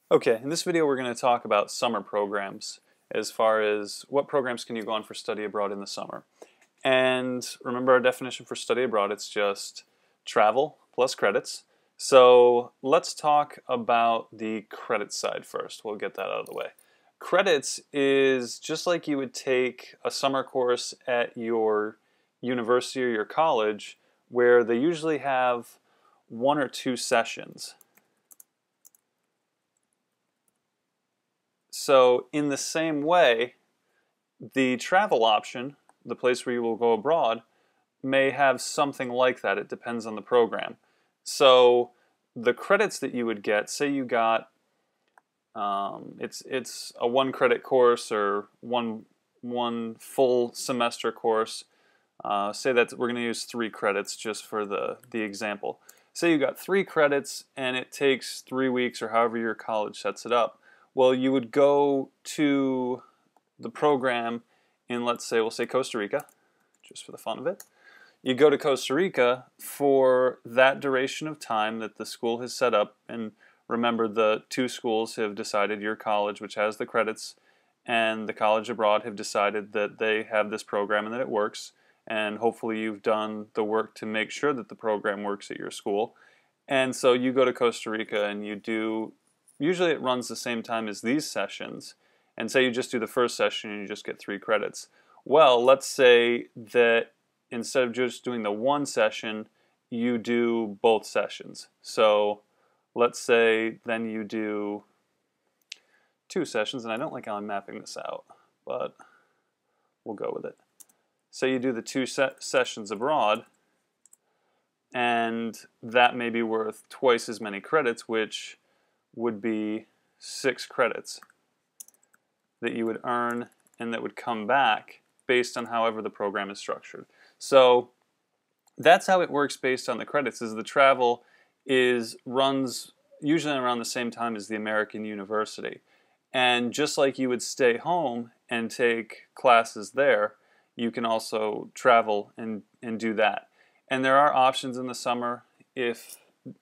Okay, in this video we're going to talk about summer programs as far as what programs can you go on for study abroad in the summer. And remember our definition for study abroad, it's just travel plus credits. So let's talk about the credit side first. We'll get that out of the way. Credits is just like you would take a summer course at your university or your college where they usually have 1 or 2 sessions. So in the same way, the travel option, the place where you will go abroad, may have something like that. It depends on the program. So the credits that you would get, say you got, it's a 1 credit course or one full semester course. Say that we're going to use 3 credits just for the example. Say you got 3 credits and it takes 3 weeks or however your college sets it up. Well, you would go to the program in, let's say, we'll say Costa Rica, just for the fun of it. You go to Costa Rica for that duration of time that the school has set up, and remember the 2 schools have decided, your college, which has the credits, and the college abroad have decided that they have this program and that it works, and hopefully you've done the work to make sure that the program works at your school. And so you go to Costa Rica and you do, usually it runs the same time as these sessions, and say you just do the first session and you just get 3 credits. Well, let's say that instead of just doing the 1 session, you do both sessions. So let's say then you do 2 sessions, and I don't like how I'm mapping this out, but we'll go with it. So you do the 2 sessions abroad, and that may be worth twice as many credits, which would be 6 credits that you would earn and that would come back based on however the program is structured. So that's how it works based on the credits, is the travel runs usually around the same time as the American university. And just like you would stay home and take classes there, you can also travel and do that. And there are options in the summer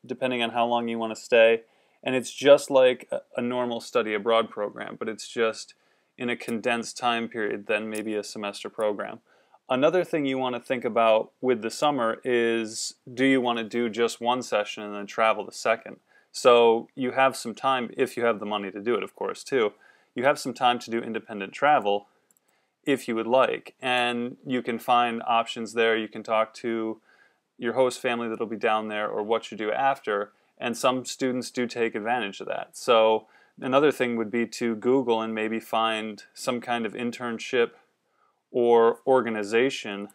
depending on how long you want to stay. And it's just like a normal study abroad program, but it's just in a condensed time period than maybe a semester program. Another thing you want to think about with the summer is, do you want to do just 1 session and then travel the second? So you have some time, if you have the money to do it, of course, too. You have some time to do independent travel if you would like. And you can find options there. You can talk to your host family that'll be down there, or what you do after. And some students do take advantage of that. So another thing would be to Google and maybe find some kind of internship or organization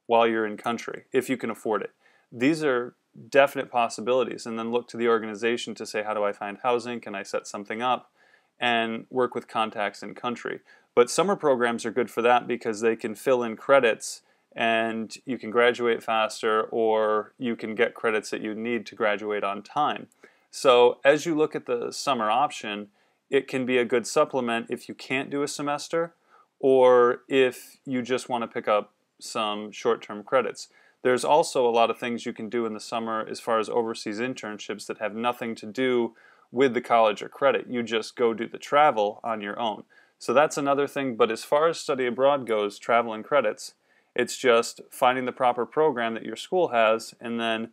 while you're in country, if you can afford it. These are definite possibilities, and then look to the organization to say, how do I find housing? Can I set something up? And work with contacts in country. But summer programs are good for that because they can fill in credits and you can graduate faster, or you can get credits that you need to graduate on time. So as you look at the summer option, it can be a good supplement if you can't do a semester, or if you just want to pick up some short-term credits. There's also a lot of things you can do in the summer as far as overseas internships that have nothing to do with the college or credit. You just go do the travel on your own. So that's another thing, but as far as study abroad goes, travel and credits, it's just finding the proper program that your school has and then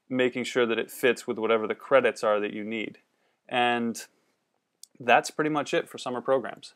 making sure that it fits with whatever the credits are that you need. And that's pretty much it for summer programs.